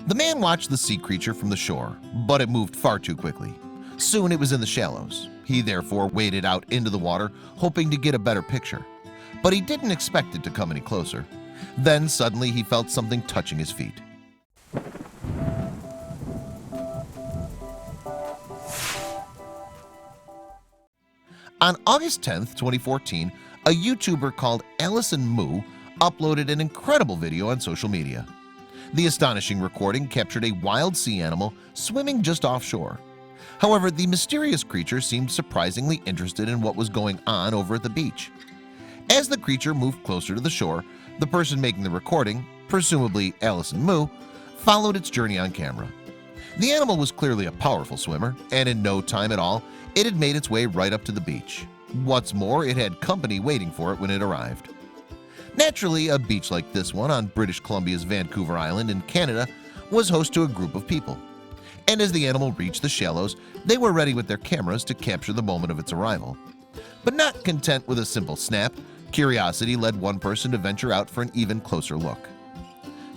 The man watched the sea creature from the shore, but it moved far too quickly. Soon it was in the shallows. He therefore waded out into the water, hoping to get a better picture. But he didn't expect it to come any closer. Then suddenly he felt something touching his feet. On August 10th, 2014, a YouTuber called Allison Moo uploaded an incredible video on social media. The astonishing recording captured a wild sea animal swimming just offshore. However, the mysterious creature seemed surprisingly interested in what was going on over at the beach. As the creature moved closer to the shore, the person making the recording, presumably Allison Moo, followed its journey on camera. The animal was clearly a powerful swimmer, and in no time at all, it had made its way right up to the beach. What's more, it had company waiting for it when it arrived. Naturally, a beach like this one on British Columbia's Vancouver Island in Canada was host to a group of people. And as the animal reached the shallows, they were ready with their cameras to capture the moment of its arrival. But not content with a simple snap, curiosity led one person to venture out for an even closer look.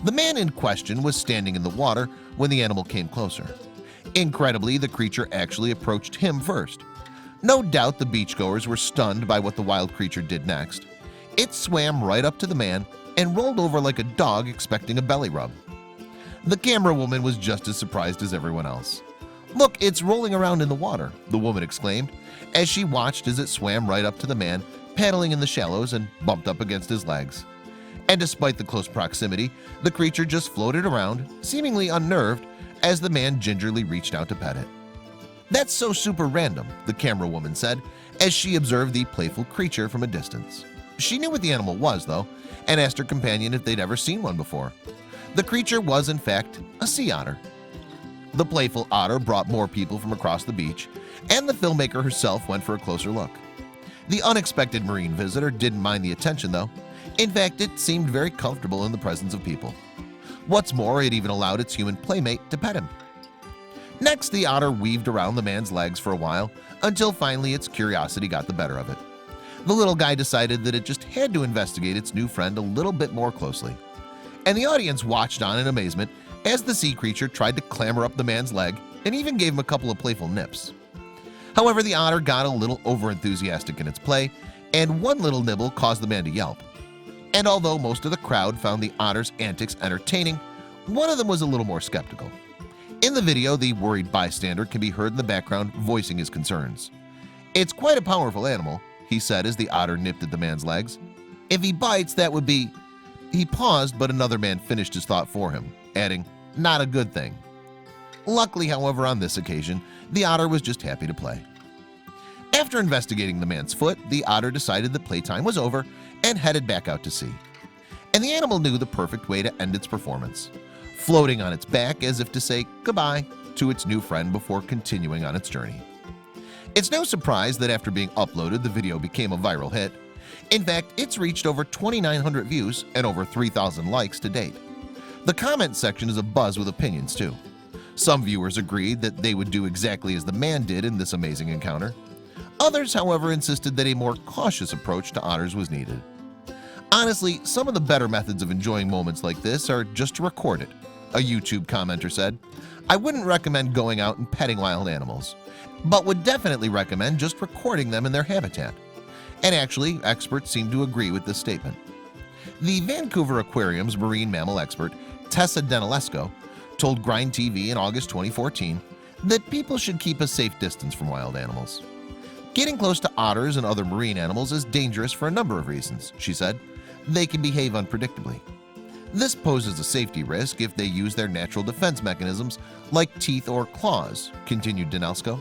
The man in question was standing in the water when the animal came closer. Incredibly, the creature actually approached him first. No doubt the beachgoers were stunned by what the wild creature did next. It swam right up to the man and rolled over like a dog expecting a belly rub. The camera woman was just as surprised as everyone else. "Look, it's rolling around in the water," the woman exclaimed as she watched as it swam right up to the man, paddling in the shallows and bumped up against his legs. And despite the close proximity, the creature just floated around, seemingly unnerved, as the man gingerly reached out to pet it. "That's so super random," the camera woman said as she observed the playful creature from a distance. She knew what the animal was, though, and asked her companion if they'd ever seen one before. The creature was, in fact, a sea otter. The playful otter brought more people from across the beach, and the filmmaker herself went for a closer look. The unexpected marine visitor didn't mind the attention, though. In fact, it seemed very comfortable in the presence of people. What's more, it even allowed its human playmate to pet him. Next, the otter weaved around the man's legs for a while, until finally its curiosity got the better of it. The little guy decided that it just had to investigate its new friend a little bit more closely. And the audience watched on in amazement as the sea creature tried to clamber up the man's leg and even gave him a couple of playful nips. However, the otter got a little overenthusiastic in its play, and one little nibble caused the man to yelp. And although most of the crowd found the otter's antics entertaining, one of them was a little more skeptical. In the video, the worried bystander can be heard in the background voicing his concerns. "It's quite a powerful animal," he said as the otter nipped at the man's legs. "If he bites, that would be—" He paused, but another man finished his thought for him, adding, "Not a good thing." Luckily, however, on this occasion, the otter was just happy to play. After investigating the man's foot, the otter decided that playtime was over and headed back out to sea. And the animal knew the perfect way to end its performance, floating on its back as if to say goodbye to its new friend before continuing on its journey. It's no surprise that after being uploaded, the video became a viral hit. In fact, it's reached over 2,900 views and over 3,000 likes to date. The comment section is abuzz with opinions too. Some viewers agreed that they would do exactly as the man did in this amazing encounter. Others, however, insisted that a more cautious approach to otters was needed. Honestly, some of the better methods of enjoying moments like this are just to record it, a YouTube commenter said. "I wouldn't recommend going out and petting wild animals, but would definitely recommend just recording them in their habitat." And actually, experts seem to agree with this statement. The Vancouver Aquarium's marine mammal expert, Tessa Denilesco, told Grind TV in August 2014 that people should keep a safe distance from wild animals. "Getting close to otters and other marine animals is dangerous for a number of reasons," she said. "They can behave unpredictably. This poses a safety risk if they use their natural defense mechanisms like teeth or claws," continued Denilesco.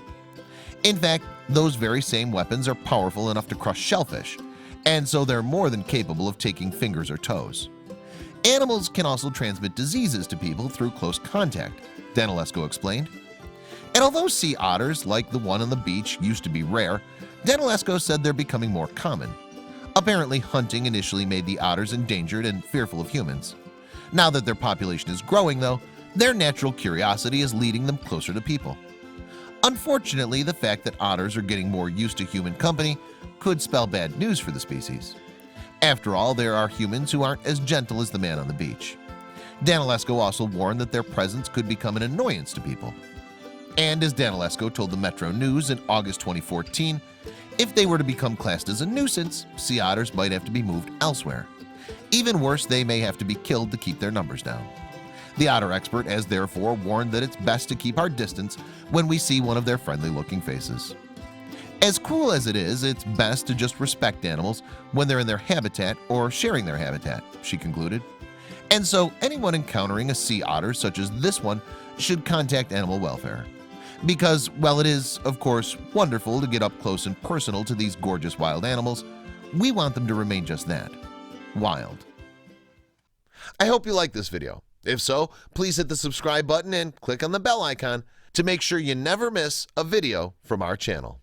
"In fact, those very same weapons are powerful enough to crush shellfish, and so they're more than capable of taking fingers or toes. Animals can also transmit diseases to people through close contact," Denilesco explained. And although sea otters like the one on the beach used to be rare, Denilesco said they're becoming more common. Apparently, hunting initially made the otters endangered and fearful of humans. Now that their population is growing, though, their natural curiosity is leading them closer to people. Unfortunately, the fact that otters are getting more used to human company could spell bad news for the species. After all, there are humans who aren't as gentle as the man on the beach. Danilesco also warned that their presence could become an annoyance to people. And as Danilesco told the Metro News in August 2014, if they were to become classed as a nuisance, sea otters might have to be moved elsewhere. Even worse, they may have to be killed to keep their numbers down. The otter expert has therefore warned that it's best to keep our distance when we see one of their friendly-looking faces. As cruel as it is, it's best to just respect animals when they're in their habitat or sharing their habitat, she concluded. And so anyone encountering a sea otter such as this one should contact animal welfare. Because while it is, of course, wonderful to get up close and personal to these gorgeous wild animals, we want them to remain just that, wild. I hope you liked this video. If so, please hit the subscribe button and click on the bell icon to make sure you never miss a video from our channel.